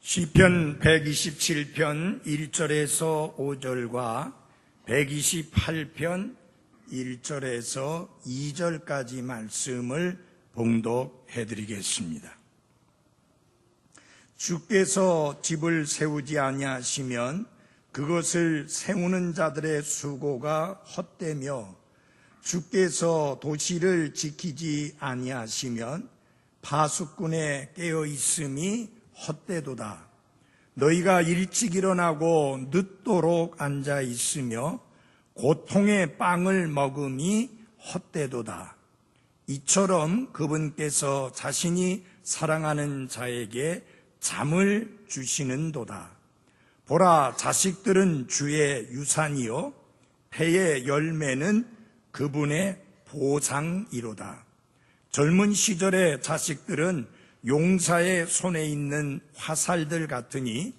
시편 127편 1절에서 5절과 128편 1절에서 2절까지 말씀을 봉독해 드리겠습니다. 주께서 집을 세우지 아니하시면 그것을 세우는 자들의 수고가 헛되며 주께서 도시를 지키지 아니하시면 파수꾼의 깨어있음이 헛되도다. 너희가 일찍 일어나고 늦도록 앉아있으며 고통의 빵을 먹음이 헛되도다. 이처럼 그분께서 자신이 사랑하는 자에게 잠을 주시는도다. 보라, 자식들은 주의 유산이요 배의 열매는 그분의 보상이로다. 젊은 시절의 자식들은 용사의 손에 있는 화살들 같으니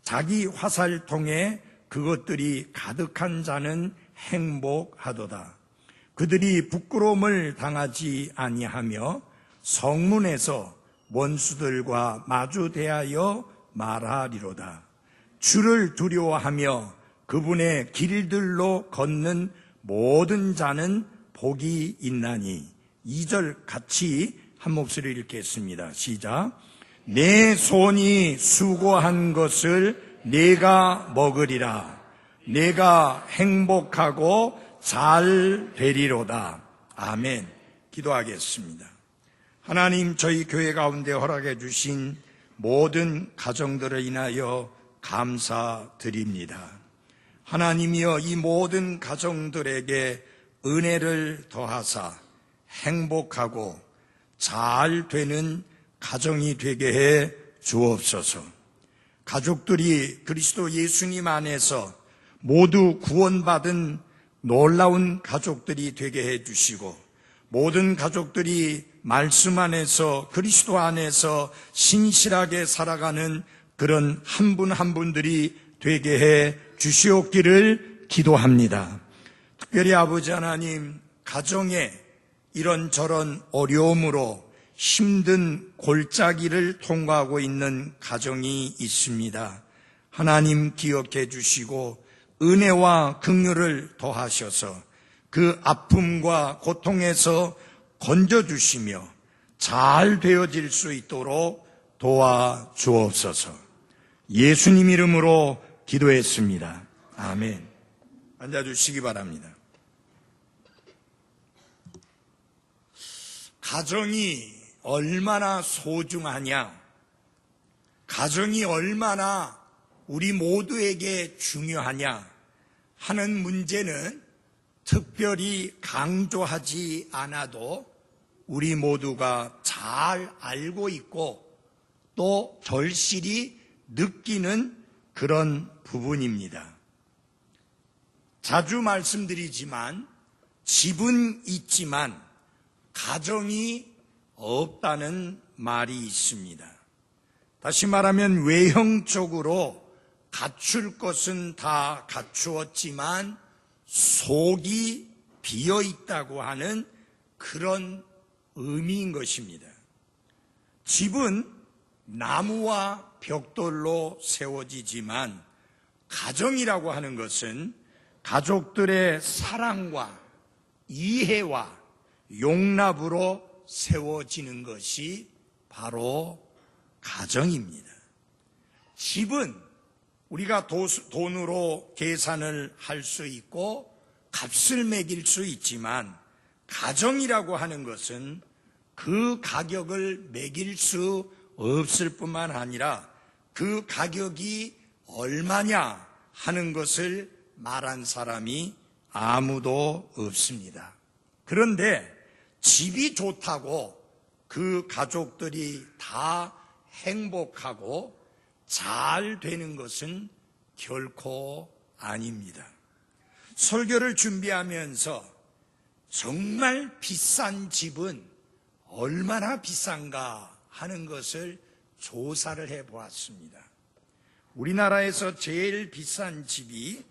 자기 화살통에 그것들이 가득한 자는 행복하도다. 그들이 부끄러움을 당하지 아니하며 성문에서 원수들과 마주 대하여 말하리로다. 주를 두려워하며 그분의 길들로 걷는 모든 자는 복이 있나니. 2절 같이 한 목소리로 읽겠습니다. 시작. 내 손이 수고한 것을 내가 먹으리라. 내가 행복하고 잘 되리로다. 아멘. 기도하겠습니다. 하나님, 저희 교회 가운데 허락해 주신 모든 가정들을 인하여 감사드립니다. 하나님이여, 이 모든 가정들에게 은혜를 더하사 행복하고 잘 되는 가정이 되게 해 주옵소서. 가족들이 그리스도 예수님 안에서 모두 구원받은 놀라운 가족들이 되게 해 주시고, 모든 가족들이 말씀 안에서 그리스도 안에서 신실하게 살아가는 그런 한 분 한 분들이 되게 해 주시옵기를 기도합니다. 특별히 아버지 하나님, 가정에 이런저런 어려움으로 힘든 골짜기를 통과하고 있는 가정이 있습니다. 하나님 기억해 주시고 은혜와 긍휼을 더하셔서 그 아픔과 고통에서 건져주시며 잘 되어질 수 있도록 도와주옵소서. 예수님 이름으로 기도했습니다. 아멘. 앉아주시기 바랍니다. 가정이 얼마나 소중하냐, 가정이 얼마나 우리 모두에게 중요하냐 하는 문제는 특별히 강조하지 않아도 우리 모두가 잘 알고 있고 또 절실히 느끼는 그런 부분입니다. 자주 말씀드리지만 집은 있지만 가정이 없다는 말이 있습니다. 다시 말하면 외형적으로 갖출 것은 다 갖추었지만 속이 비어 있다고 하는 그런 의미인 것입니다. 집은 나무와 벽돌로 세워지지만 가정이라고 하는 것은 가족들의 사랑과 이해와 용납으로 세워지는 것이 바로 가정입니다. 집은 우리가 돈으로 계산을 할 수 있고 값을 매길 수 있지만 가정이라고 하는 것은 그 가격을 매길 수 없을 뿐만 아니라 그 가격이 얼마냐 하는 것을 말한 사람이 아무도 없습니다. 그런데 집이 좋다고 그 가족들이 다 행복하고 잘 되는 것은 결코 아닙니다. 설교를 준비하면서 정말 비싼 집은 얼마나 비싼가 하는 것을 조사를 해보았습니다. 우리나라에서 제일 비싼 집이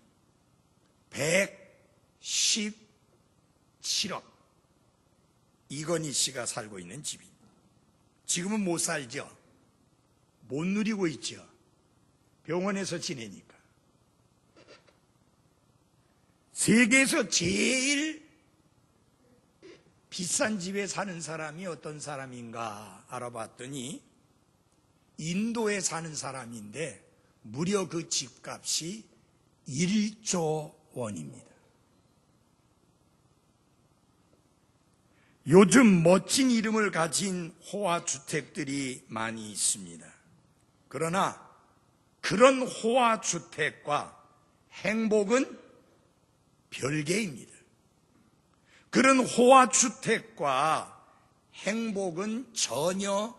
117억. 이건희 씨가 살고 있는 집입니다. 지금은 못 살죠. 못 누리고 있죠. 병원에서 지내니까. 세계에서 제일 비싼 집에 사는 사람이 어떤 사람인가 알아봤더니 인도에 사는 사람인데 무려 그 집값이 1조 원입니다. 요즘 멋진 이름을 가진 호화주택들이 많이 있습니다. 그러나 그런 호화주택과 행복은 별개입니다. 그런 호화주택과 행복은 전혀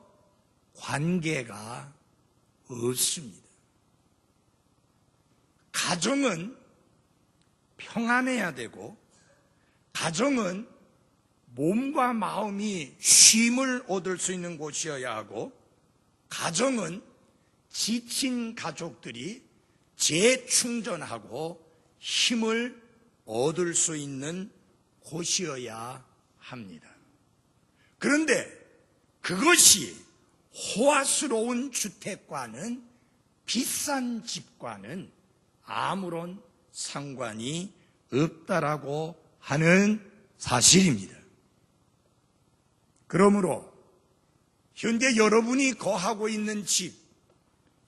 관계가 없습니다. 가정은 평안해야 되고, 가정은 몸과 마음이 쉼을 얻을 수 있는 곳이어야 하고, 가정은 지친 가족들이 재충전하고 힘을 얻을 수 있는 곳이어야 합니다. 그런데 그것이 호화스러운 주택과는, 비싼 집과는 아무런 상관이 없다라고 하는 사실입니다. 그러므로 현재 여러분이 거하고 있는 집,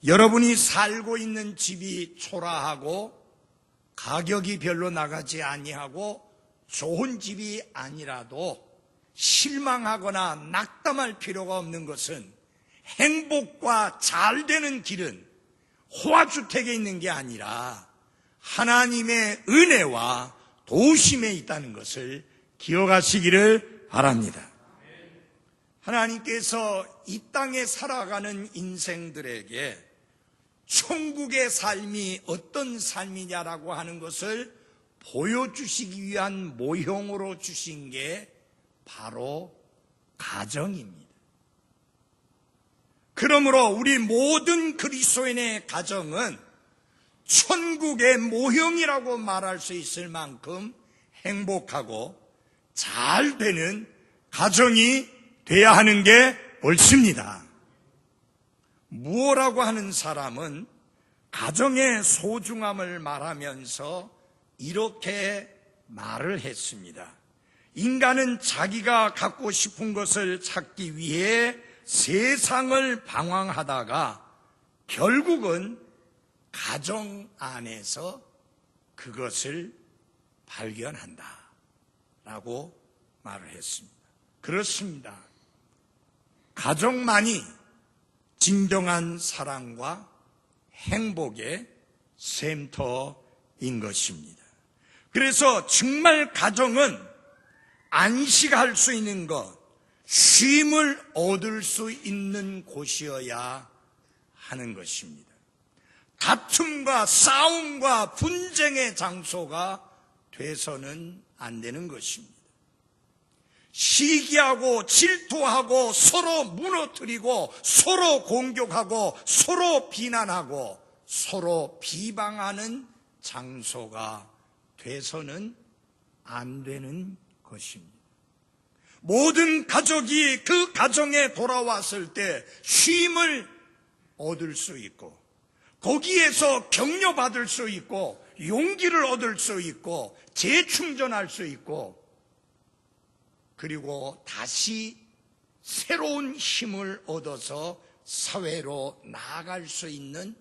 여러분이 살고 있는 집이 초라하고 가격이 별로 나가지 아니하고 좋은 집이 아니라도 실망하거나 낙담할 필요가 없는 것은 행복과 잘 되는 길은 호화주택에 있는 게 아니라 하나님의 은혜와 도우심에 있다는 것을 기억하시기를 바랍니다. 하나님께서 이 땅에 살아가는 인생들에게 천국의 삶이 어떤 삶이냐라고 하는 것을 보여주시기 위한 모형으로 주신 게 바로 가정입니다. 그러므로 우리 모든 그리스도인의 가정은 천국의 모형이라고 말할 수 있을 만큼 행복하고 잘 되는 가정이 돼야 하는 게 옳습니다. 무어라고 하는 사람은 가정의 소중함을 말하면서 이렇게 말을 했습니다. 인간은 자기가 갖고 싶은 것을 찾기 위해 세상을 방황하다가 결국은 가정 안에서 그것을 발견한다 라고 말을 했습니다. 그렇습니다. 가정만이 진정한 사랑과 행복의 샘터인 것입니다. 그래서 정말 가정은 안식할 수 있는 것, 쉼을 얻을 수 있는 곳이어야 하는 것입니다. 다툼과 싸움과 분쟁의 장소가 돼서는 안 되는 것입니다. 시기하고 질투하고 서로 무너뜨리고 서로 공격하고 서로 비난하고 서로 비방하는 장소가 돼서는 안 되는 것입니다. 모든 가족이 그 가정에 돌아왔을 때 쉼을 얻을 수 있고 거기에서 격려받을 수 있고 용기를 얻을 수 있고 재충전할 수 있고 그리고 다시 새로운 힘을 얻어서 사회로 나아갈 수 있는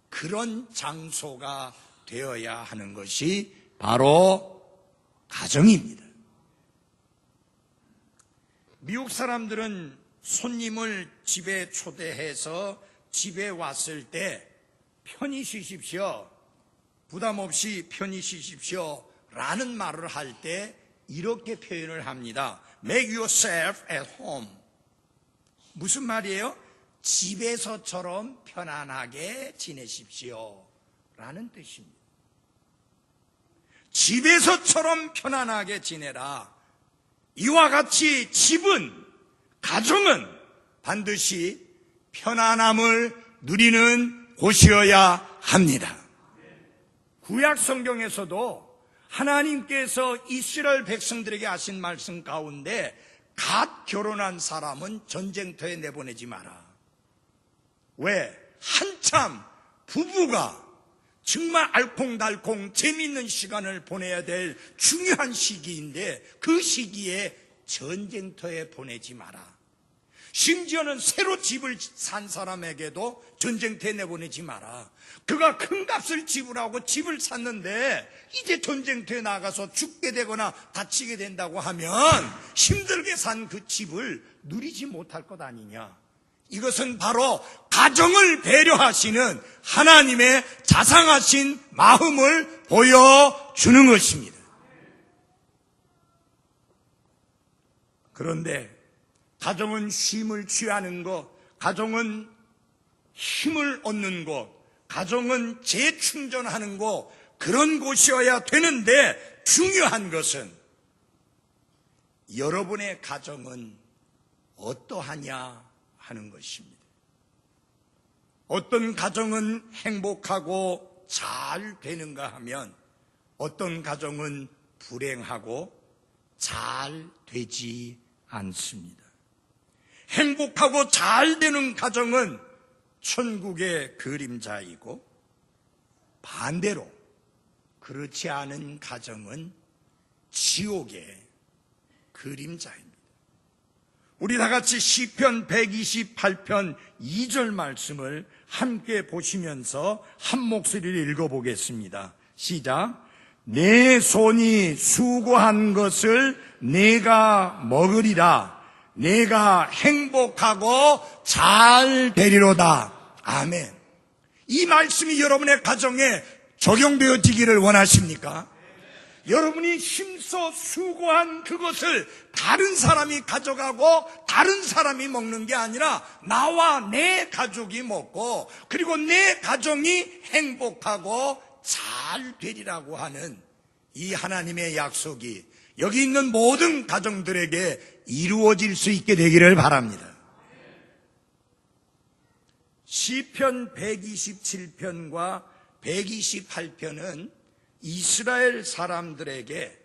그런 장소가 되어야 하는 것이 바로 가정입니다. 미국 사람들은 손님을 집에 초대해서 집에 왔을 때 편히 쉬십시오, 부담 없이 편히 쉬십시오 라는 말을 할 때 이렇게 표현을 합니다. Make yourself at home. 무슨 말이에요? 집에서처럼 편안하게 지내십시오 라는 뜻입니다. 집에서처럼 편안하게 지내라. 이와 같이 집은, 가정은 반드시 편안함을 누리는 곳이어야 합니다. 구약 성경에서도 하나님께서 이스라엘 백성들에게 하신 말씀 가운데 갓 결혼한 사람은 전쟁터에 내보내지 마라. 왜? 한참 부부가 정말 알콩달콩 재미있는 시간을 보내야 될 중요한 시기인데 그 시기에 전쟁터에 보내지 마라. 심지어는 새로 집을 산 사람에게도 전쟁터에 내보내지 마라. 그가 큰 값을 지불하고 집을 샀는데 이제 전쟁터에 나가서 죽게 되거나 다치게 된다고 하면 힘들게 산 그 집을 누리지 못할 것 아니냐. 이것은 바로 가정을 배려하시는 하나님의 자상하신 마음을 보여주는 것입니다. 그런데 가정은 쉼을 취하는 것, 가정은 힘을 얻는 곳, 가정은 재충전하는 곳, 그런 곳이어야 되는데 중요한 것은 여러분의 가정은 어떠하냐 하는 것입니다. 어떤 가정은 행복하고 잘 되는가 하면 어떤 가정은 불행하고 잘 되지 않습니다. 행복하고 잘 되는 가정은 천국의 그림자이고 반대로 그렇지 않은 가정은 지옥의 그림자입니다. 우리 다 같이 시편 128편 2절 말씀을 함께 보시면서 한 목소리를 읽어보겠습니다. 시작. 내 손이 수고한 것을 내가 먹으리라. 내가 행복하고 잘 되리로다. 아멘. 이 말씀이 여러분의 가정에 적용되어지기를 원하십니까? 여러분이 힘써 수고한 그것을 다른 사람이 가져가고 다른 사람이 먹는 게 아니라 나와 내 가족이 먹고 그리고 내 가정이 행복하고 잘 되리라고 하는 이 하나님의 약속이 여기 있는 모든 가정들에게 이루어질 수 있게 되기를 바랍니다. 시편 127편과 128편은 이스라엘 사람들에게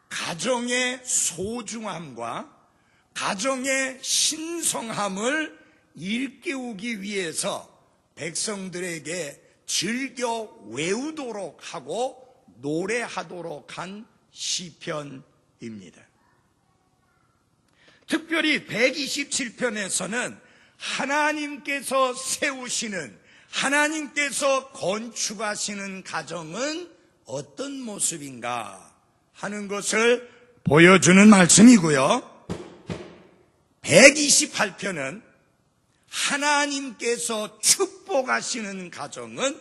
가정의 소중함과 가정의 신성함을 일깨우기 위해서 백성들에게 즐겨 외우도록 하고 노래하도록 한 시편입니다. 특별히 127편에서는 하나님께서 세우시는, 하나님께서 건축하시는 가정은 어떤 모습인가 하는 것을 보여주는 말씀이고요. 128편은 하나님께서 축복하시는 가정은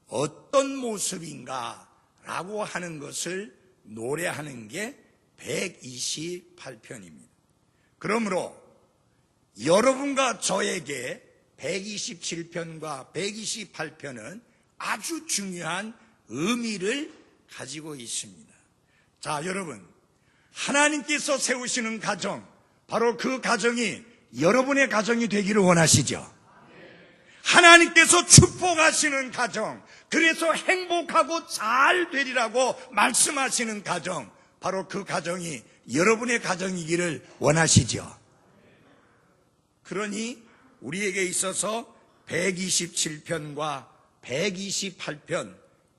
어떤 모습인가 라고 하는 것을 노래하는 게 128편입니다. 그러므로 여러분과 저에게 127편과 128편은 아주 중요한 의미를 가지고 있습니다. 자, 여러분, 하나님께서 세우시는 가정, 바로 그 가정이 여러분의 가정이 되기를 원하시죠? 하나님께서 축복하시는 가정, 그래서 행복하고 잘 되리라고 말씀하시는 가정, 바로 그 가정이 여러분의 가정이기를 원하시죠? 그러니 우리에게 있어서 127편과 128편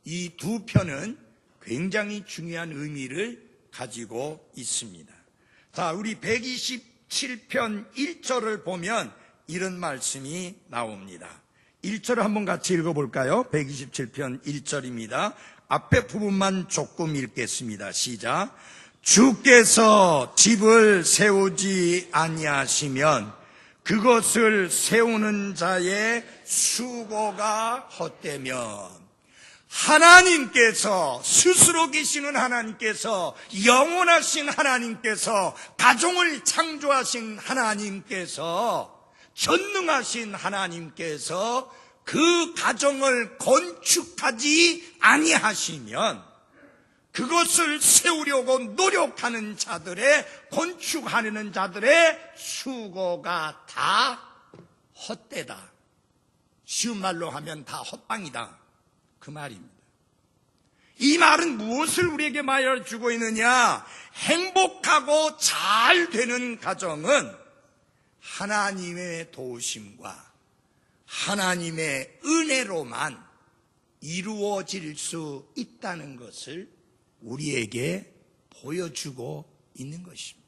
이 두 편은 굉장히 중요한 의미를 가지고 있습니다. 자, 우리 127편 1절을 보면 이런 말씀이 나옵니다. 1절을 한번 같이 읽어볼까요? 127편 1절입니다. 앞에 부분만 조금 읽겠습니다. 시작. 주께서 집을 세우지 아니하시면 그것을 세우는 자의 수고가 헛되면, 하나님께서, 스스로 계시는 하나님께서, 영원하신 하나님께서, 가정을 창조하신 하나님께서, 전능하신 하나님께서 그 가정을 건축하지 아니하시면 그것을 세우려고 노력하는 자들의, 건축하려는 자들의 수고가 다 헛되다. 쉬운 말로 하면 다 헛방이다. 그 말입니다. 이 말은 무엇을 우리에게 말해주고 있느냐? 행복하고 잘 되는 가정은 하나님의 도우심과 하나님의 은혜로만 이루어질 수 있다는 것을 우리에게 보여주고 있는 것입니다.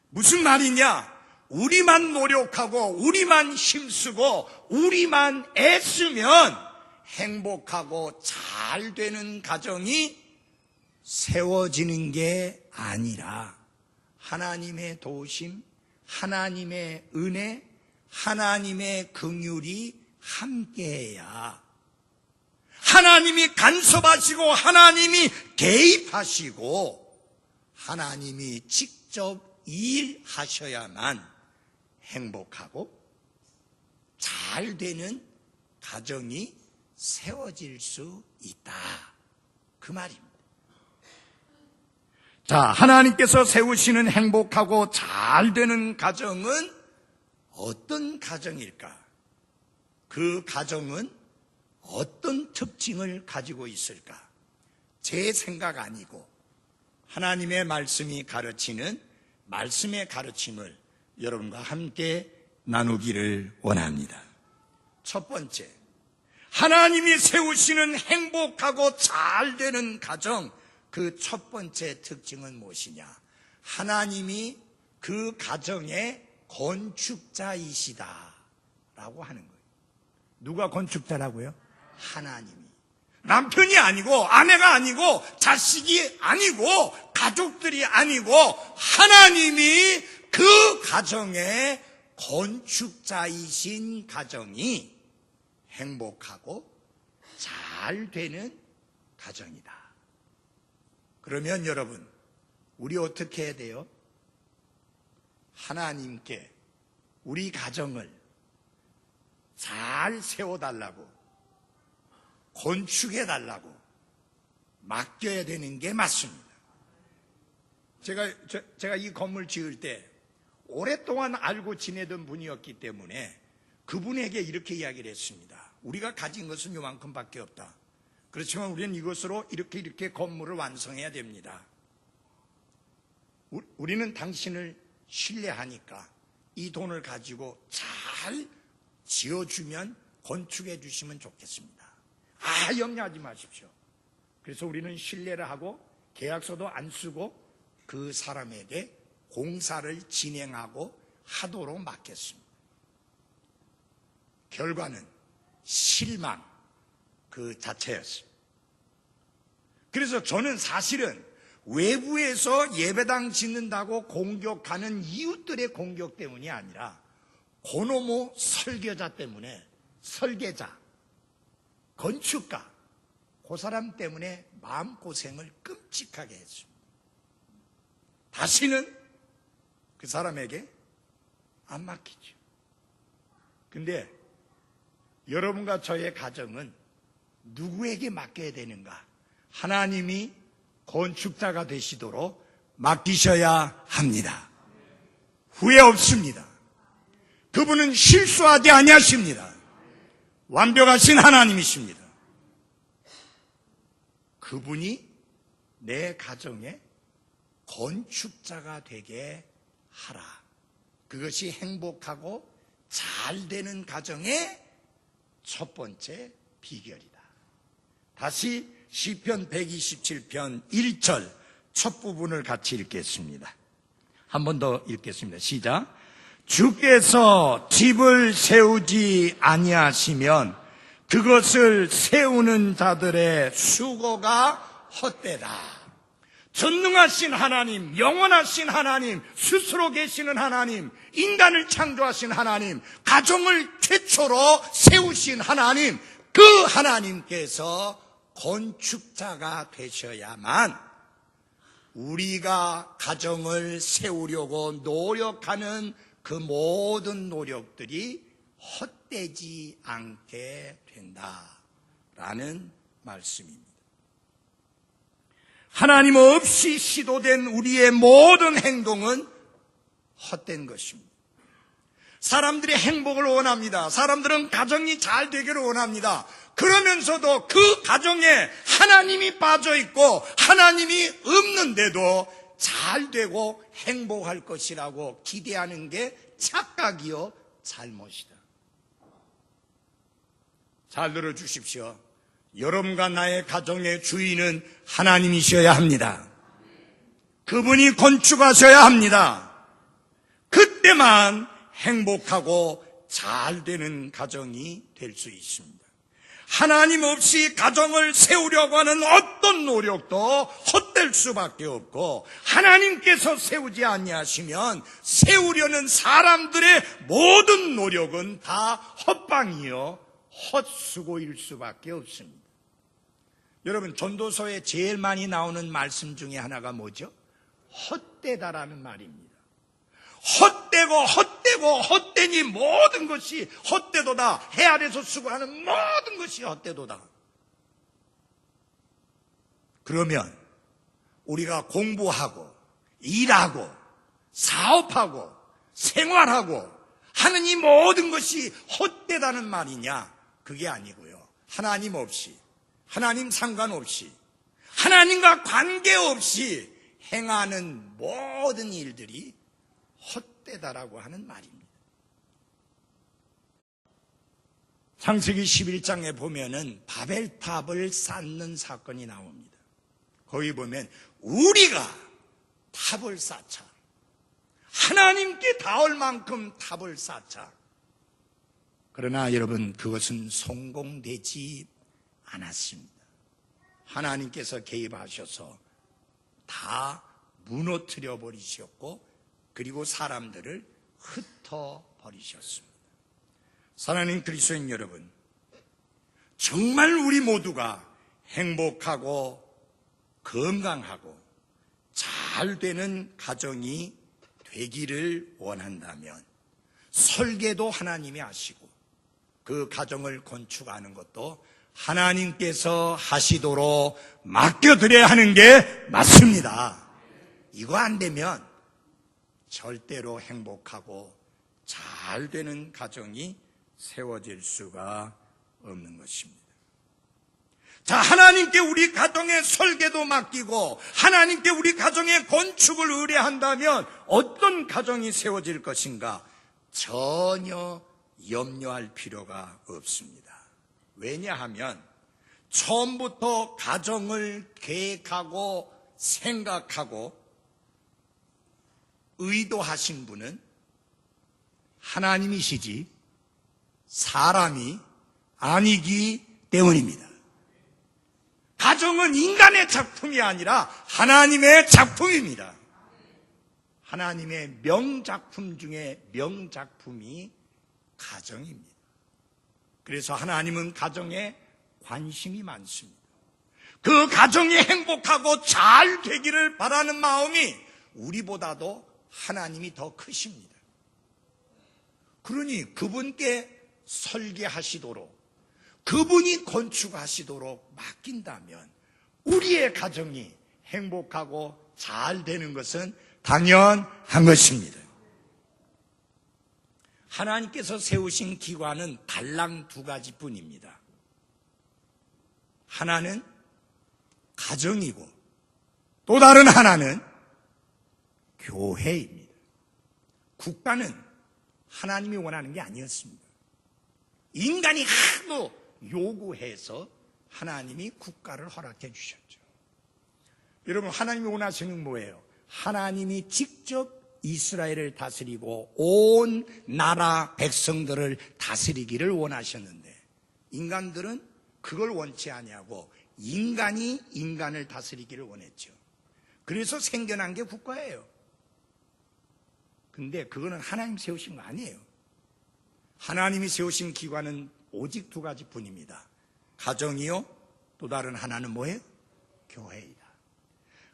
무슨 말이냐? 우리만 노력하고 우리만 힘쓰고 우리만 애쓰면 행복하고 잘 되는 가정이 세워지는 게 아니라 하나님의 도우심, 하나님의 은혜, 하나님의 긍휼이 함께해야 하나님이 간섭하시고 하나님이 개입하시고 하나님이 직접 일하셔야만 행복하고 잘 되는 가정이 세워질 수 있다. 그 말입니다. 자, 하나님께서 세우시는 행복하고 잘 되는 가정은 어떤 가정일까? 그 가정은 어떤 특징을 가지고 있을까? 제 생각 아니고 하나님의 말씀이 가르치는 말씀의 가르침을 여러분과 함께 나누기를 원합니다. 첫 번째, 하나님이 세우시는 행복하고 잘 되는 가정, 그 첫 번째 특징은 무엇이냐? 하나님이 그 가정의 건축자이시다라고 하는 거예요. 누가 건축자라고요? 하나님이. 남편이 아니고 아내가 아니고 자식이 아니고 가족들이 아니고 하나님이 그 가정의 건축자이신 가정이 행복하고 잘 되는 가정이다. 그러면 여러분, 우리 어떻게 해야 돼요? 하나님께 우리 가정을 잘 세워달라고, 건축해달라고 맡겨야 되는 게 맞습니다. 제가 이 건물 지을 때 오랫동안 알고 지내던 분이었기 때문에 그분에게 이렇게 이야기를 했습니다. 우리가 가진 것은 요만큼밖에 없다. 그렇지만 우리는 이것으로 이렇게 건물을 완성해야 됩니다. 우리는 당신을 신뢰하니까 이 돈을 가지고 잘 지어주면 건축해 주시면 좋겠습니다. 염려하지 마십시오. 그래서 우리는 신뢰를 하고 계약서도 안 쓰고 그 사람에게 공사를 진행하고 하도록 맡겼습니다. 결과는 실망 그 자체였습니다. 그래서 저는 사실은 외부에서 예배당 짓는다고 공격하는 이웃들의 공격 때문이 아니라 고노모 설계자 때문에, 설계자, 건축가, 그 사람 때문에 마음고생을 끔찍하게 했습니다. 다시는 그 사람에게 안 맡기죠. 근데 여러분과 저의 가정은 누구에게 맡겨야 되는가? 하나님이 건축자가 되시도록 맡기셔야 합니다. 후회 없습니다. 그분은 실수하지 아니하십니다. 완벽하신 하나님이십니다. 그분이 내 가정의 건축자가 되게 하라. 그것이 행복하고 잘 되는 가정의 첫 번째 비결이다. 다시 시편 127편 1절 첫 부분을 같이 읽겠습니다. 한 번 더 읽겠습니다. 시작. 주께서 집을 세우지 아니하시면 그것을 세우는 자들의 수고가 헛되다. 전능하신 하나님, 영원하신 하나님, 스스로 계시는 하나님, 인간을 창조하신 하나님, 가정을 최초로 세우신 하나님, 그 하나님께서 건축자가 되셔야만 우리가 가정을 세우려고 노력하는 그 모든 노력들이 헛되지 않게 된다라는 말씀입니다. 하나님 없이 시도된 우리의 모든 행동은 헛된 것입니다. 사람들이 행복을 원합니다. 사람들은 가정이 잘 되기를 원합니다. 그러면서도 그 가정에 하나님이 빠져 있고 하나님이 없는데도 잘 되고 행복할 것이라고 기대하는 게 착각이요, 잘못이다. 잘 들어주십시오. 여러분과 나의 가정의 주인은 하나님이셔야 합니다. 그분이 건축하셔야 합니다. 그때만 행복하고 잘 되는 가정이 될 수 있습니다. 하나님 없이 가정을 세우려고 하는 어떤 노력도 헛될 수밖에 없고, 하나님께서 세우지 아니하시면 세우려는 사람들의 모든 노력은 다 헛방이요 헛수고일 수밖에 없습니다. 여러분, 전도서에 제일 많이 나오는 말씀 중에 하나가 뭐죠? 헛되다라는 말입니다. 헛되니 모든 것이 헛되도다. 해 아래서 수고하는 모든 것이 헛되도다. 그러면 우리가 공부하고 일하고 사업하고 생활하고 하는 이 모든 것이 헛되다는 말이냐? 그게 아니고요. 하나님 없이, 하나님 상관없이, 하나님과 관계없이 행하는 모든 일들이 헛되다라고 하는 말입니다. 창세기 11장에 보면은 바벨탑을 쌓는 사건이 나옵니다. 거기 보면 우리가 탑을 쌓자. 하나님께 닿을 만큼 탑을 쌓자. 그러나 여러분, 그것은 성공되지 않았습니다. 하나님께서 개입하셔서 다 무너뜨려 버리셨고, 그리고 사람들을 흩어버리셨습니다. 사랑하는 그리스도인 여러분, 정말 우리 모두가 행복하고 건강하고 잘 되는 가정이 되기를 원한다면 설계도 하나님이 하시고 그 가정을 건축하는 것도 하나님께서 하시도록 맡겨드려야 하는 게 맞습니다. 이거 안 되면 절대로 행복하고 잘 되는 가정이 세워질 수가 없는 것입니다. 자, 하나님께 우리 가정의 설계도 맡기고 하나님께 우리 가정의 건축을 의뢰한다면 어떤 가정이 세워질 것인가? 전혀 염려할 필요가 없습니다. 왜냐하면 처음부터 가정을 계획하고 생각하고 의도하신 분은 하나님이시지 사람이 아니기 때문입니다. 가정은 인간의 작품이 아니라 하나님의 작품입니다. 하나님의 명작품 중에 명작품이 가정입니다. 그래서 하나님은 가정에 관심이 많습니다. 그 가정이 행복하고 잘 되기를 바라는 마음이 우리보다도 하나님이 더 크십니다. 그러니 그분께 설계하시도록, 그분이 건축하시도록 맡긴다면 우리의 가정이 행복하고 잘 되는 것은 당연한 것입니다. 하나님께서 세우신 기관은 달랑 두 가지뿐입니다. 하나는 가정이고 또 다른 하나는 교회입니다. 국가는 하나님이 원하는 게 아니었습니다. 인간이 하도 요구해서 하나님이 국가를 허락해 주셨죠. 여러분, 하나님이 원하시는 뭐예요? 하나님이 직접 이스라엘을 다스리고 온 나라 백성들을 다스리기를 원하셨는데 인간들은 그걸 원치 아니하고 인간이 인간을 다스리기를 원했죠. 그래서 생겨난 게 국가예요. 근데 그거는 하나님 세우신 거 아니에요. 하나님이 세우신 기관은 오직 두 가지뿐입니다. 가정이요, 또 다른 하나는 뭐예요? 교회이다.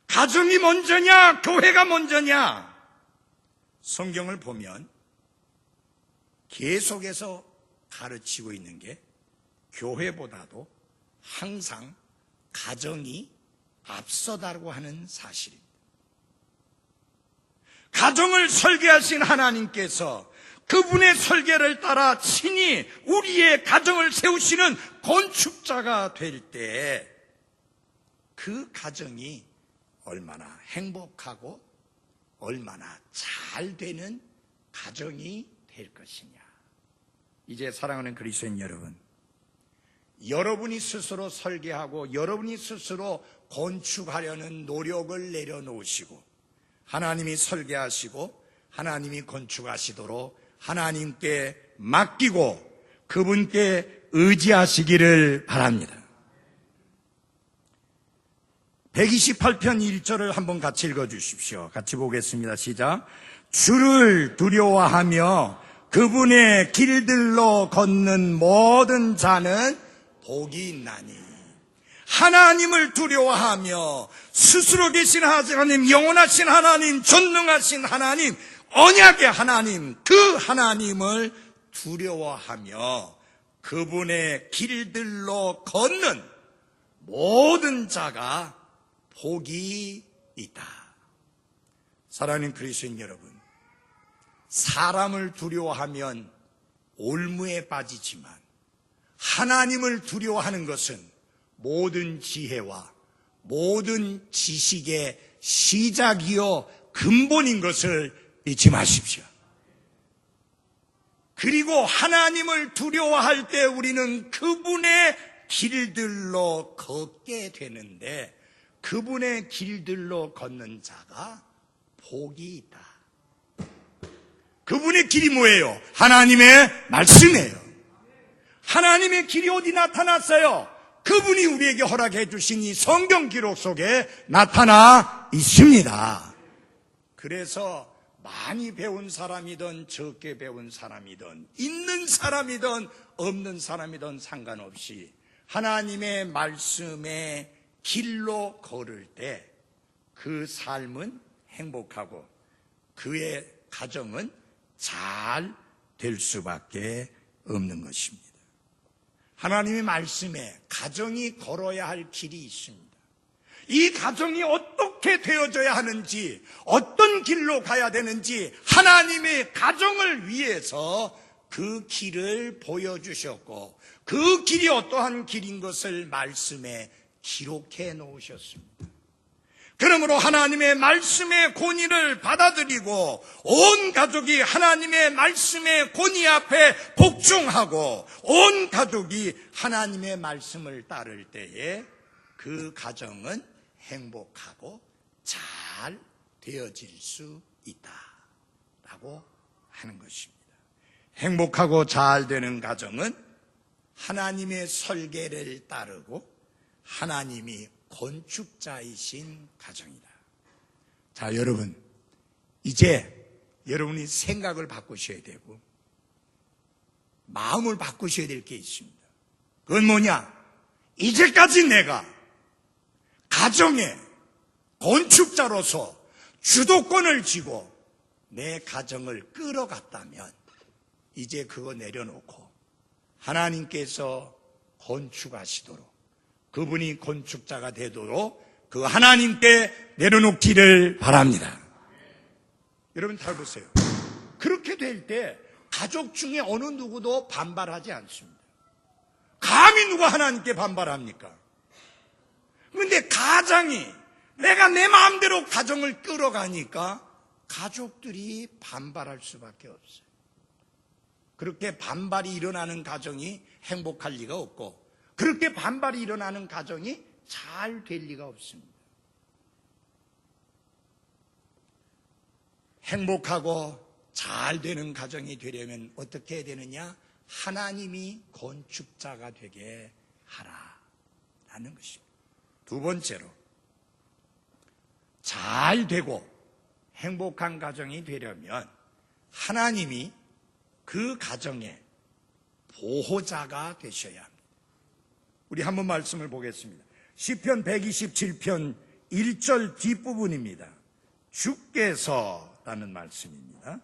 가정이 먼저냐, 교회가 먼저냐? 성경을 보면 계속해서 가르치고 있는 게 교회보다도 항상 가정이 앞서다라고 하는 사실입니다. 가정을 설계하신 하나님께서 그분의 설계를 따라 친히 우리의 가정을 세우시는 건축자가 될 때 그 가정이 얼마나 행복하고 얼마나 잘 되는 가정이 될 것이냐. 이제 사랑하는 그리스도인 여러분, 여러분이 스스로 설계하고 여러분이 스스로 건축하려는 노력을 내려놓으시고 하나님이 설계하시고 하나님이 건축하시도록 하나님께 맡기고 그분께 의지하시기를 바랍니다. 128편 1절을 한번 같이 읽어주십시오. 같이 보겠습니다. 시작. 주를 두려워하며 그분의 길들로 걷는 모든 자는 복이 있나니. 하나님을 두려워하며 스스로 계신 하나님, 영원하신 하나님, 전능하신 하나님, 언약의 하나님, 그 하나님을 두려워하며 그분의 길들로 걷는 모든 자가 복이 있다. 사랑하는 그리스도인 여러분, 사람을 두려워하면 올무에 빠지지만 하나님을 두려워하는 것은 모든 지혜와 모든 지식의 시작이요 근본인 것을 잊지 마십시오. 그리고 하나님을 두려워할 때 우리는 그분의 길들로 걷게 되는데 그분의 길들로 걷는 자가 복이 있다. 그분의 길이 뭐예요? 하나님의 말씀이에요. 하나님의 길이 어디 나타났어요? 그분이 우리에게 허락해 주신 이 성경 기록 속에 나타나 있습니다. 그래서 많이 배운 사람이든 적게 배운 사람이든 있는 사람이든 없는 사람이든 상관없이 하나님의 말씀에 길로 걸을 때 그 삶은 행복하고 그의 가정은 잘 될 수밖에 없는 것입니다. 하나님의 말씀에 가정이 걸어야 할 길이 있습니다. 이 가정이 어떻게 되어져야 하는지, 어떤 길로 가야 되는지 하나님의 가정을 위해서 그 길을 보여주셨고 그 길이 어떠한 길인 것을 말씀에 기록해 놓으셨습니다. 그러므로 하나님의 말씀의 권위를 받아들이고 온 가족이 하나님의 말씀의 권위 앞에 복종하고 온 가족이 하나님의 말씀을 따를 때에 그 가정은 행복하고 잘 되어질 수 있다라고 하는 것입니다. 행복하고 잘 되는 가정은 하나님의 설계를 따르고 하나님이 건축자이신 가정이다. 자, 여러분, 이제 여러분이 생각을 바꾸셔야 되고 마음을 바꾸셔야 될 게 있습니다. 그건 뭐냐? 이제까지 내가 가정의 건축자로서 주도권을 쥐고 내 가정을 끌어갔다면 이제 그거 내려놓고 하나님께서 건축하시도록 그분이 건축자가 되도록 그 하나님께 내려놓기를 바랍니다. 여러분 잘 보세요. 그렇게 될 때 가족 중에 어느 누구도 반발하지 않습니다. 감히 누가 하나님께 반발합니까? 그런데 가장이 내가 내 마음대로 가정을 끌어가니까 가족들이 반발할 수밖에 없어요. 그렇게 반발이 일어나는 가정이 행복할 리가 없고 그렇게 반발이 일어나는 가정이 잘 될 리가 없습니다. 행복하고 잘 되는 가정이 되려면 어떻게 해야 되느냐? 하나님이 건축자가 되게 하라라는 것입니다. 두 번째로 잘 되고 행복한 가정이 되려면 하나님이 그 가정의 보호자가 되셔야 합니다. 우리 한번 말씀을 보겠습니다. 시편 127편 1절 뒷부분입니다. 주께서라는 말씀입니다.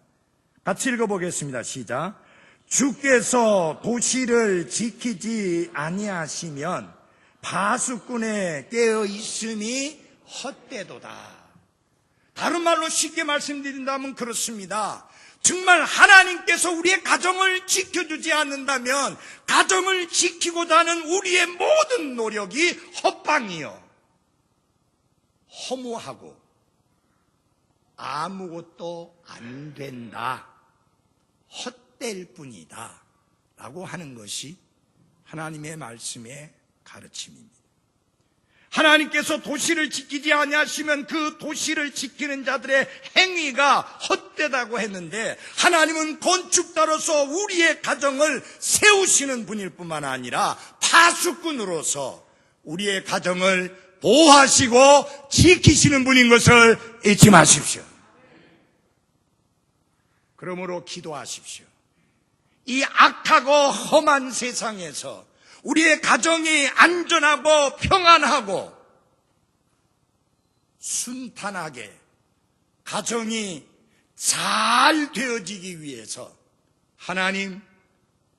같이 읽어보겠습니다. 시작. 주께서 도시를 지키지 아니하시면 파수꾼의 깨어 있음이 헛되도다. 다른 말로 쉽게 말씀드린다면 그렇습니다. 정말 하나님께서 우리의 가정을 지켜주지 않는다면 가정을 지키고자 하는 우리의 모든 노력이 헛방이요 허무하고 아무것도 안 된다, 헛될 뿐이다 라고 하는 것이 하나님의 말씀의 가르침입니다. 하나님께서 도시를 지키지 아니하시면 그 도시를 지키는 자들의 행위가 헛되다고 했는데, 하나님은 건축자로서 우리의 가정을 세우시는 분일 뿐만 아니라 파수꾼으로서 우리의 가정을 보호하시고 지키시는 분인 것을 잊지 마십시오. 그러므로 기도하십시오. 이 악하고 험한 세상에서 우리의 가정이 안전하고 평안하고 순탄하게 가정이 잘 되어지기 위해서 하나님,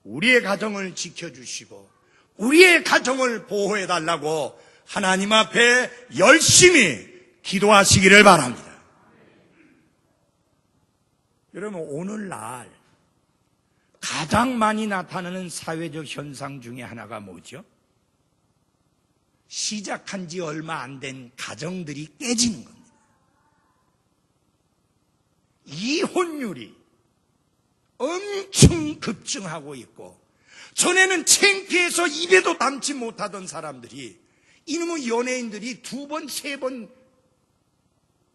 우리의 가정을 지켜주시고 우리의 가정을 보호해달라고 하나님 앞에 열심히 기도하시기를 바랍니다. 여러분, 오늘날 가장 많이 나타나는 사회적 현상 중에 하나가 뭐죠? 시작한 지 얼마 안 된 가정들이 깨지는 겁니다. 이혼율이 엄청 급증하고 있고, 전에는 창피해서 입에도 담지 못하던 사람들이, 이놈의 연예인들이 2번, 3번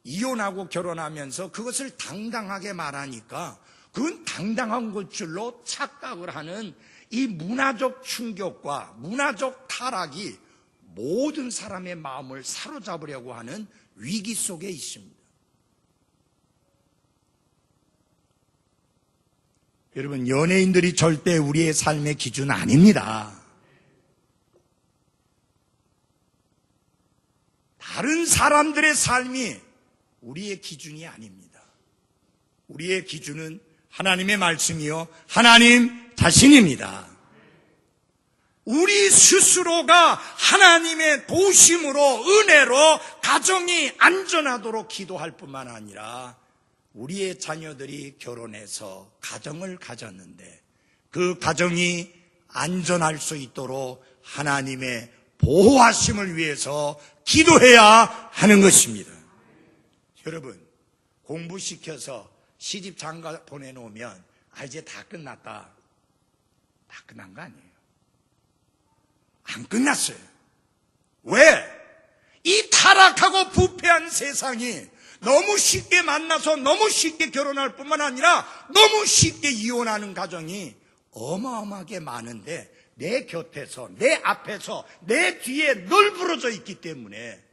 이혼하고 결혼하면서 그것을 당당하게 말하니까 그건 당당한 것줄로 착각을 하는 이 문화적 충격과 문화적 타락이 모든 사람의 마음을 사로잡으려고 하는 위기 속에 있습니다. 여러분, 연예인들이 절대 우리의 삶의 기준 아닙니다. 다른 사람들의 삶이 우리의 기준이 아닙니다. 우리의 기준은 하나님의 말씀이요, 하나님 자신입니다. 우리 스스로가 하나님의 도우심으로, 은혜로 가정이 안전하도록 기도할 뿐만 아니라 우리의 자녀들이 결혼해서 가정을 가졌는데 그 가정이 안전할 수 있도록 하나님의 보호하심을 위해서 기도해야 하는 것입니다. 여러분, 공부시켜서 시집 장가 보내놓으면 이제 다 끝났다. 다 끝난 거 아니에요. 안 끝났어요. 왜? 이 타락하고 부패한 세상이 너무 쉽게 만나서 너무 쉽게 결혼할 뿐만 아니라 너무 쉽게 이혼하는 가정이 어마어마하게 많은데, 내 곁에서, 내 앞에서, 내 뒤에 널브러져 있기 때문에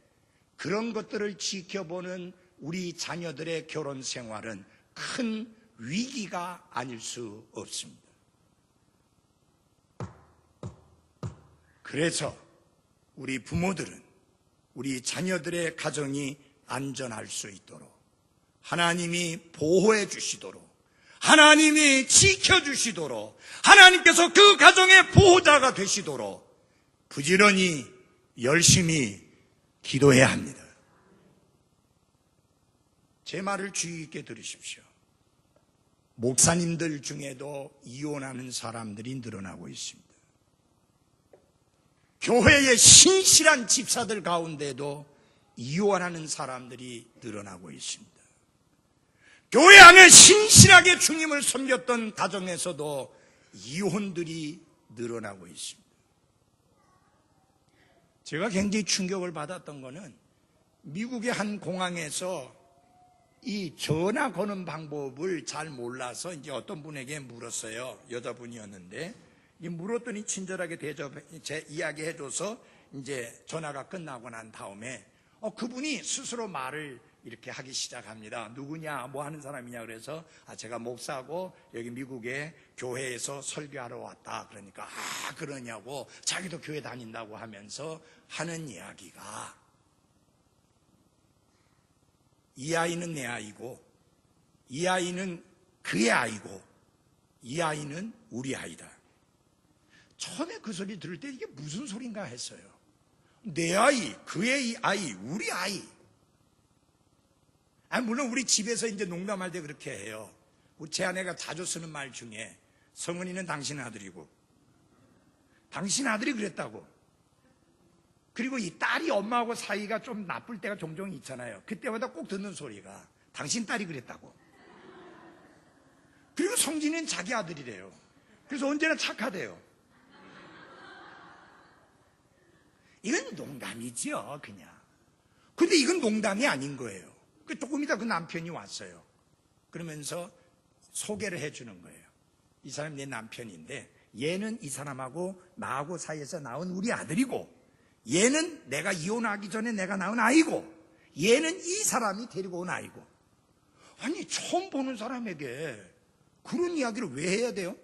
그런 것들을 지켜보는 우리 자녀들의 결혼 생활은 큰 위기가 아닐 수 없습니다. 그래서 우리 부모들은 우리 자녀들의 가정이 안전할 수 있도록, 하나님이 보호해 주시도록, 하나님이 지켜주시도록, 하나님께서 그 가정의 보호자가 되시도록 부지런히 열심히 기도해야 합니다. 제 말을 주의 깊게 들으십시오. 목사님들 중에도 이혼하는 사람들이 늘어나고 있습니다. 교회의 신실한 집사들 가운데도 이혼하는 사람들이 늘어나고 있습니다. 교회 안에 신실하게 주님을 섬겼던 가정에서도 이혼들이 늘어나고 있습니다. 제가 굉장히 충격을 받았던 거는, 미국의 한 공항에서 이 전화 거는 방법을 잘 몰라서 이제 어떤 분에게 물었어요. 여자분이었는데, 물었더니 친절하게 제 이야기해줘서 이제 전화가 끝나고 난 다음에 그분이 스스로 말을 이렇게 하기 시작합니다. 누구냐, 뭐 하는 사람이냐. 그래서 제가 목사고 여기 미국의 교회에서 설교하러 왔다. 그러니까 그러냐고, 자기도 교회 다닌다고 하면서 하는 이야기가, 이 아이는 내 아이고, 이 아이는 그의 아이고, 이 아이는 우리 아이다. 처음에 그 소리 들을 때 이게 무슨 소린가 했어요. 내 아이, 그의 아이, 우리 아이. 물론 우리 집에서 이제 농담할 때 그렇게 해요. 제 아내가 자주 쓰는 말 중에, 성은이는 당신 아들이고, 당신 아들이 그랬다고. 그리고 이 딸이 엄마하고 사이가 좀 나쁠 때가 종종 있잖아요. 그때마다 꼭 듣는 소리가, 당신 딸이 그랬다고. 그리고 성진이는 자기 아들이래요. 그래서 언제나 착하대요. 이건 농담이죠, 그냥. 근데 이건 농담이 아닌 거예요. 조금 이따 그 남편이 왔어요. 그러면서 소개를 해주는 거예요. 이 사람이 내 남편인데 얘는 이 사람하고 나하고 사이에서 낳은 우리 아들이고, 얘는 내가 이혼하기 전에 내가 낳은 아이고, 얘는 이 사람이 데리고 온 아이고. 아니, 처음 보는 사람에게 그런 이야기를 왜 해야 돼요?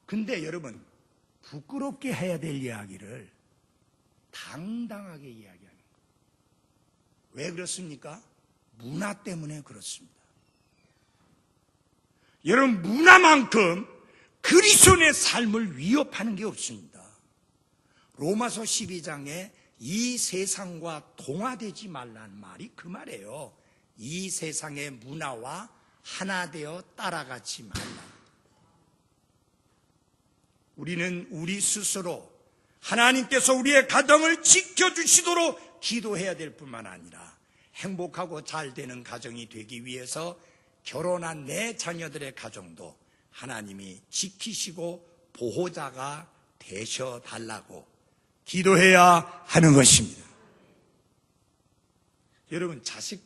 근데 여러분, 부끄럽게 해야 될 이야기를 당당하게 이야기하는 거예요. 왜 그렇습니까? 문화 때문에 그렇습니다. 여러분, 문화만큼 그리스도인의 삶을 위협하는 게 없습니다. 로마서 12장에 이 세상과 동화되지 말라는 말이 그 말이에요. 이 세상의 문화와 하나 되어 따라가지 말라. 우리는 우리 스스로 하나님께서 우리의 가정을 지켜주시도록 기도해야 될 뿐만 아니라 행복하고 잘 되는 가정이 되기 위해서 결혼한 내 자녀들의 가정도 하나님이 지키시고 보호자가 되셔달라고 기도해야 하는 것입니다. 여러분, 자식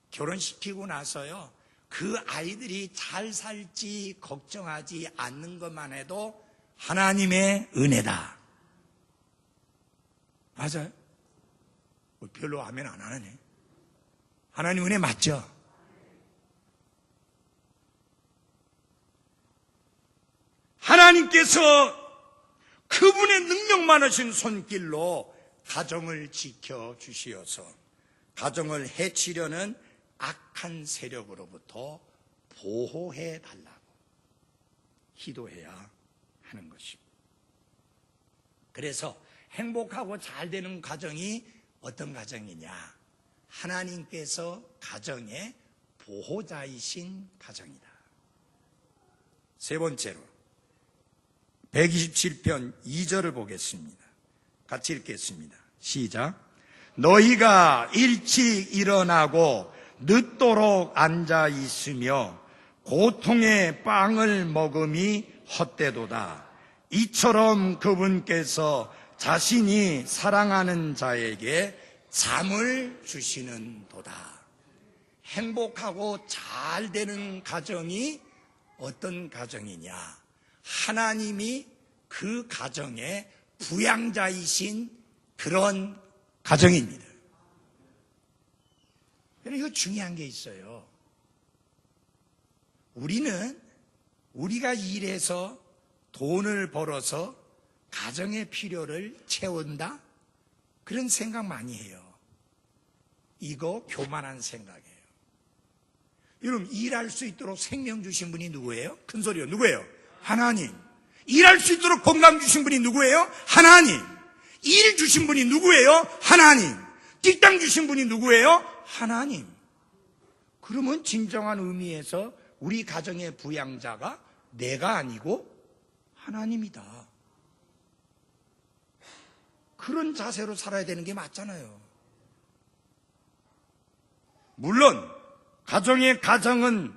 결혼시키고 나서요, 그 아이들이 잘 살지 걱정하지 않는 것만 해도 하나님의 은혜다. 맞아요? 별로 아멘 안 하네. 하나님 은혜 맞죠? 하나님께서 그분의 능력 많으신 손길로 가정을 지켜주시어서 가정을 해치려는 악한 세력으로부터 보호해달라고 기도해야 하는 것입니다. 그래서 행복하고 잘 되는 가정이 어떤 가정이냐? 하나님께서 가정의 보호자이신 가정이다. 세 번째로 127편 2절을 보겠습니다. 같이 읽겠습니다. 시작. 너희가 일찍 일어나고 늦도록 앉아 있으며 고통의 빵을 먹음이 헛되도다. 이처럼 그분께서 자신이 사랑하는 자에게 잠을 주시는 도다. 행복하고 잘 되는 가정이 어떤 가정이냐? 하나님이 그 가정의 부양자이신 그런 가정입니다. 이거 중요한 게 있어요. 우리가 일해서 돈을 벌어서 가정의 필요를 채운다? 그런 생각 많이 해요. 이거 교만한 생각이에요. 여러분, 일할 수 있도록 생명 주신 분이 누구예요? 큰 소리요. 누구예요? 하나님. 일할 수 있도록 건강 주신 분이 누구예요? 하나님. 일 주신 분이 누구예요? 하나님. 직장 주신 분이 누구예요? 하나님. 그러면 진정한 의미에서 우리 가정의 부양자가 내가 아니고 하나님이다. 그런 자세로 살아야 되는 게 맞잖아요. 물론 가정은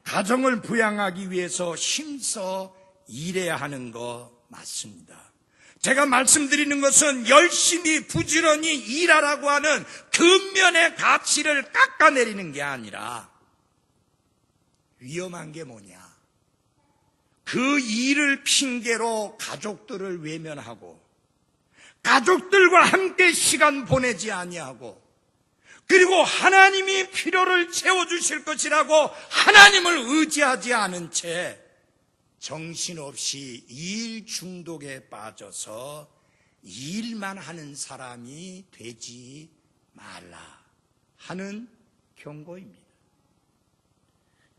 가정을 부양하기 위해서 힘써 일해야 하는 거 맞습니다. 제가 말씀드리는 것은 열심히 부지런히 일하라고 하는 근면의 가치를 깎아내리는 게 아니라 위험한 게 뭐냐? 그 일을 핑계로 가족들을 외면하고 가족들과 함께 시간 보내지 아니하고 그리고 하나님이 필요를 채워주실 것이라고 하나님을 의지하지 않은 채 정신없이 일 중독에 빠져서 일만 하는 사람이 되지 말라 하는 경고입니다.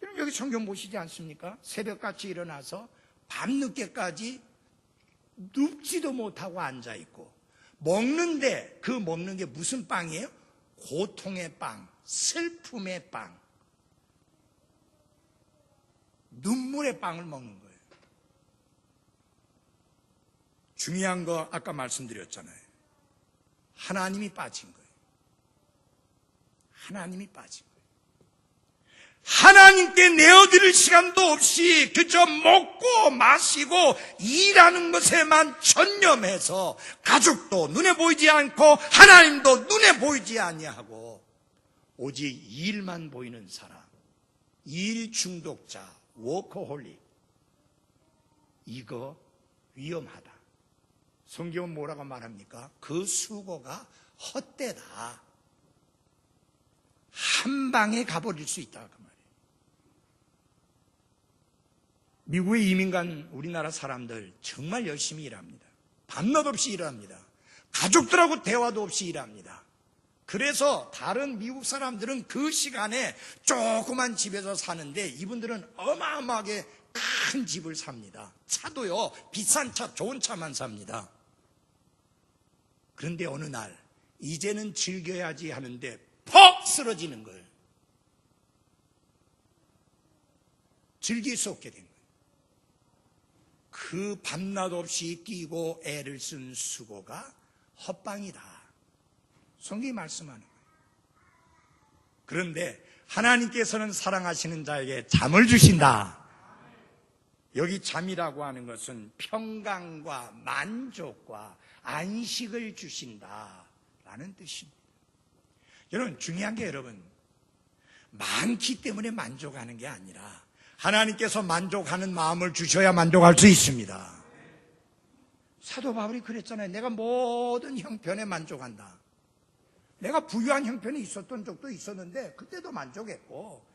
여러분, 여기 성경 보시지 않습니까? 새벽같이 일어나서 밤늦게까지 눕지도 못하고 앉아있고 먹는데 그 먹는 게 무슨 빵이에요? 고통의 빵, 슬픔의 빵, 눈물의 빵을 먹는 거예요. 중요한 거 아까 말씀드렸잖아요. 하나님이 빠진 거예요. 하나님이 빠진 거예요. 하나님께 내어드릴 시간도 없이 그저 먹고 마시고 일하는 것에만 전념해서 가족도 눈에 보이지 않고 하나님도 눈에 보이지 아니하고 오직 일만 보이는 사람, 일 중독자, 워커홀릭, 이거 위험하다. 성경은 뭐라고 말합니까? 그 수고가 헛되다. 한 방에 가버릴 수 있다. 그 말이에요. 미국에 이민 간 우리나라 사람들 정말 열심히 일합니다. 밤낮 없이 일합니다. 가족들하고 대화도 없이 일합니다. 그래서 다른 미국 사람들은 그 시간에 조그만 집에서 사는데 이분들은 어마어마하게 큰 집을 삽니다. 차도요, 비싼 차, 좋은 차만 삽니다. 그런데 어느 날 이제는 즐겨야지 하는데 퍽 쓰러지는 거예요. 즐길 수 없게 된 거예요. 그 밤낮 없이 뛰고 애를 쓴 수고가 헛방이다. 성경이 말씀하는 거예요. 그런데 하나님께서는 사랑하시는 자에게 잠을 주신다. 여기 잠이라고 하는 것은 평강과 만족과 안식을 주신다라는 뜻입니다. 여러분, 중요한 게 여러분, 많기 때문에 만족하는 게 아니라 하나님께서 만족하는 마음을 주셔야 만족할 수 있습니다. 사도 바울이 그랬잖아요. 내가 모든 형편에 만족한다. 내가 부유한 형편이 있었던 적도 있었는데 그때도 만족했고,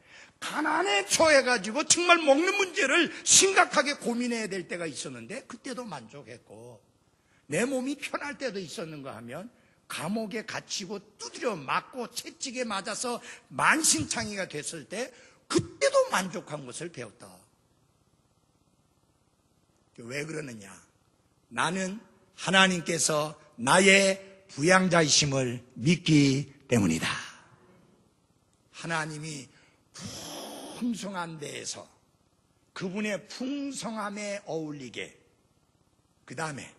가난에 처해가지고 정말 먹는 문제를 심각하게 고민해야 될 때가 있었는데 그때도 만족했고, 내 몸이 편할 때도 있었는가 하면 감옥에 갇히고 두드려 맞고 채찍에 맞아서 만신창이가 됐을 때 그때도 만족한 것을 배웠다. 왜 그러느냐? 나는 하나님께서 나의 부양자이심을 믿기 때문이다. 하나님이 풍성한 데에서 그분의 풍성함에 어울리게, 그 다음에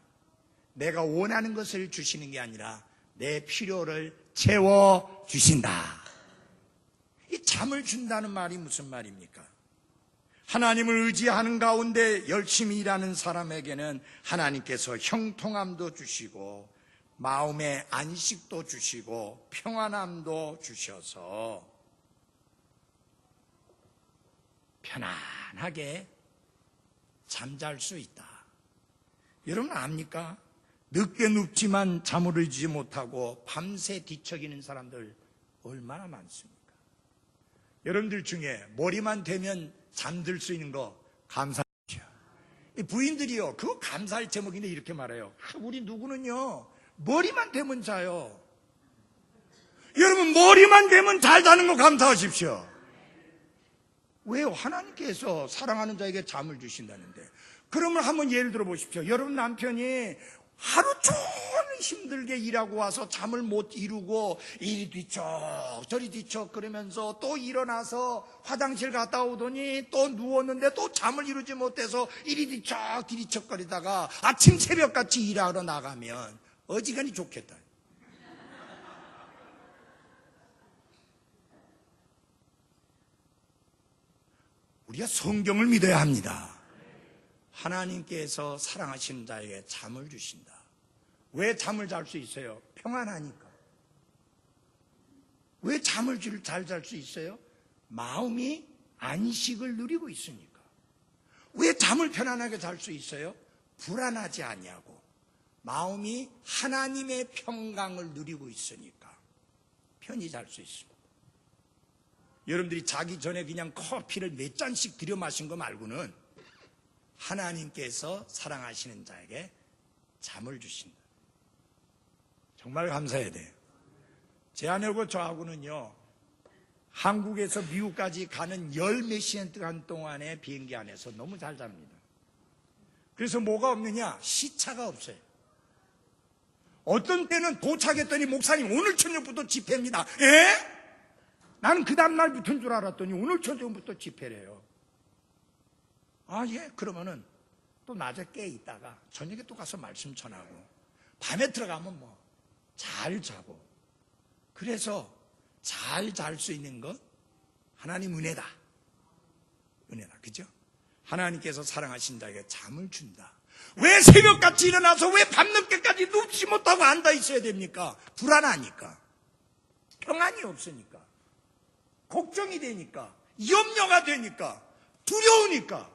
내가 원하는 것을 주시는 게 아니라 내 필요를 채워주신다. 이 잠을 준다는 말이 무슨 말입니까? 하나님을 의지하는 가운데 열심히 일하는 사람에게는 하나님께서 형통함도 주시고 마음의 안식도 주시고 평안함도 주셔서 편안하게 잠잘 수 있다. 여러분 압니까? 늦게 눕지만 잠을 이루지 못하고 밤새 뒤척이는 사람들 얼마나 많습니까? 여러분들 중에 머리만 대면 잠들 수 있는 거 감사하죠. 부인들이요, 그거 감사할 제목인데 이렇게 말해요. 우리 누구는요 머리만 대면 자요. 여러분, 머리만 대면 잘 자는 거 감사하십시오. 왜요? 하나님께서 사랑하는 자에게 잠을 주신다는데. 그러면 한번 예를 들어 보십시오. 여러분 남편이 하루 종일 힘들게 일하고 와서 잠을 못 이루고 이리 뒤척 저리 뒤척 그러면서 또 일어나서 화장실 갔다 오더니 또 누웠는데 또 잠을 이루지 못해서 이리 뒤척 뒤척거리다가 아침 새벽같이 일하러 나가면 어지간히 좋겠다. 우리가 성경을 믿어야 합니다. 하나님께서 사랑하시는 자에게 잠을 주신다. 왜 잠을 잘 수 있어요? 평안하니까. 왜 잠을 잘 잘 수 있어요? 마음이 안식을 누리고 있으니까. 왜 잠을 편안하게 잘 수 있어요? 불안하지 아니하고 마음이 하나님의 평강을 누리고 있으니까 편히 잘 수 있습니다. 여러분들이 자기 전에 그냥 커피를 몇 잔씩 들여 마신 거 말고는 하나님께서 사랑하시는 자에게 잠을 주신다. 정말 감사해야 돼요. 제 아내하고 저하고는요, 한국에서 미국까지 가는 열 몇 시간 동안의 비행기 안에서 너무 잘 잡니다. 그래서 뭐가 없느냐? 시차가 없어요. 어떤 때는 도착했더니 목사님 오늘 저녁부터 집회입니다. 에? 나는 그 다음날부터인 줄 알았더니 오늘 저녁부터 집회래요. 아, 예. 그러면은 또 낮에 깨 있다가 저녁에 또 가서 말씀 전하고 밤에 들어가면 뭐 잘 자고. 그래서 잘 잘 수 있는 것 하나님 은혜다. 은혜다. 그죠? 하나님께서 사랑하신 자에게 잠을 준다. 왜 새벽같이 일어나서 왜 밤늦게까지 눕지 못하고 앉아 있어야 됩니까? 불안하니까. 평안이 없으니까. 걱정이 되니까. 염려가 되니까. 두려우니까.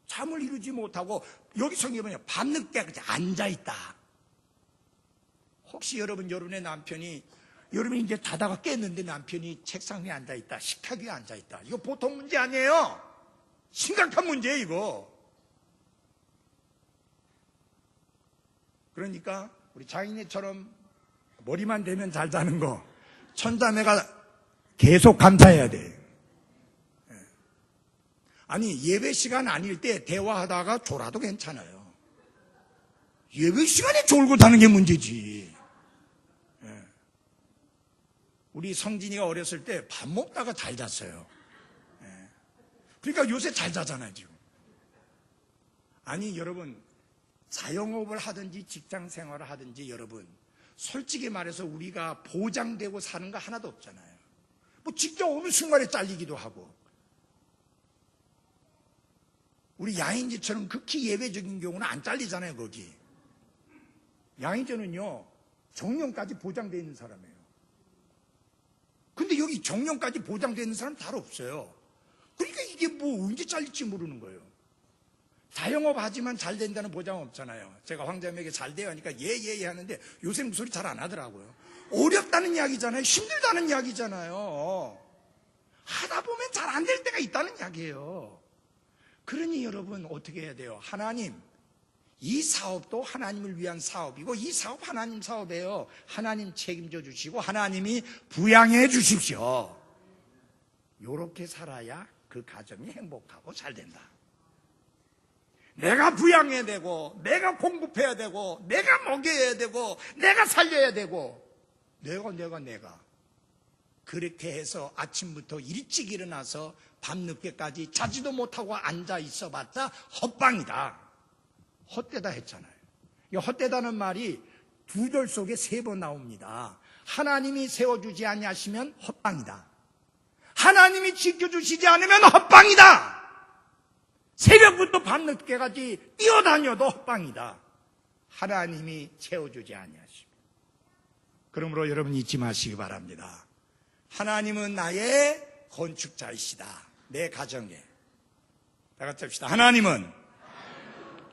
잠을 이루지 못하고 여기 성경에 보면 밤늦게까지 앉아있다. 혹시 여러분의 남편이 여러분이 이제 자다가 깼는데 남편이 책상 위에 앉아있다. 식탁 위에 앉아있다. 이거 보통 문제 아니에요. 심각한 문제예요, 이거. 그러니까 우리 장인애처럼 머리만 대면 잘 자는 거 천자매가 계속 감사해야 돼. 아니 예배 시간 아닐 때 대화하다가 졸아도 괜찮아요. 예배 시간에 졸고 자는 게 문제지. 우리 성진이가 어렸을 때 밥 먹다가 잘 잤어요. 그러니까 요새 잘 자잖아요, 지금. 아니, 여러분, 자영업을 하든지 직장 생활을 하든지 여러분, 솔직히 말해서 우리가 보장되고 사는 거 하나도 없잖아요. 뭐 직장 어느 순간에 잘리기도 하고. 우리 양인지처럼 극히 예외적인 경우는 안 잘리잖아요, 거기. 양인지는요, 정년까지 보장되어 있는 사람이에요. 근데 여기 정년까지 보장되어 있는 사람 잘 없어요. 그러니까 이게 뭐 언제 잘릴지 모르는 거예요. 자영업 하지만 잘 된다는 보장은 없잖아요. 제가 황자매에게 잘 돼요 하니까 예 하는데 요새 목소리 잘 안 하더라고요. 어렵다는 이야기잖아요. 힘들다는 이야기잖아요. 하다 보면 잘 안 될 때가 있다는 이야기예요. 그러니 여러분 어떻게 해야 돼요? 하나님, 이 사업도 하나님을 위한 사업이고 이 사업 하나님 사업이에요. 하나님 책임져 주시고 하나님이 부양해 주십시오. 요렇게 살아야 그 가정이 행복하고 잘 된다. 내가 부양해야 되고 내가 공급해야 되고 내가 먹여야 되고 내가 살려야 되고 내가 그렇게 해서 아침부터 일찍 일어나서 밤늦게까지 자지도 못하고 앉아 있어봤자 헛방이다. 헛되다 했잖아요. 이 헛되다는 말이 두 절 속에 3번 나옵니다. 하나님이 세워주지 아니하시면 헛방이다. 하나님이 지켜주시지 않으면 헛방이다. 새벽부터 밤늦게까지 뛰어다녀도 헛방이다. 하나님이 채워주지 아니하시면. 그러므로 여러분 잊지 마시기 바랍니다. 하나님은 나의 건축자이시다. 내 가정에. 다 같이 합시다. 하나님은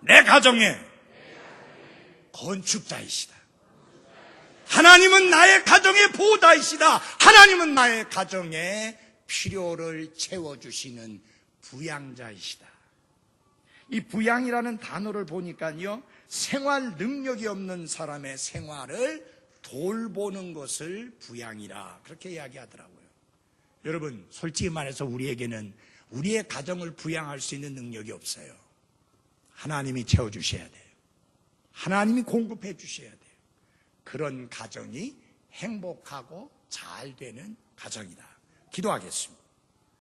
내 가정에 건축자이시다. 하나님은 나의 가정의 보호자이시다. 하나님은 나의 가정의 필요를 채워주시는 부양자이시다. 이 부양이라는 단어를 보니까요, 생활 능력이 없는 사람의 생활을 돌보는 것을 부양이라 그렇게 이야기하더라고요. 여러분 솔직히 말해서 우리에게는 우리의 가정을 부양할 수 있는 능력이 없어요. 하나님이 채워주셔야 돼요. 하나님이 공급해 주셔야 돼요. 그런 가정이 행복하고 잘 되는 가정이다. 기도하겠습니다.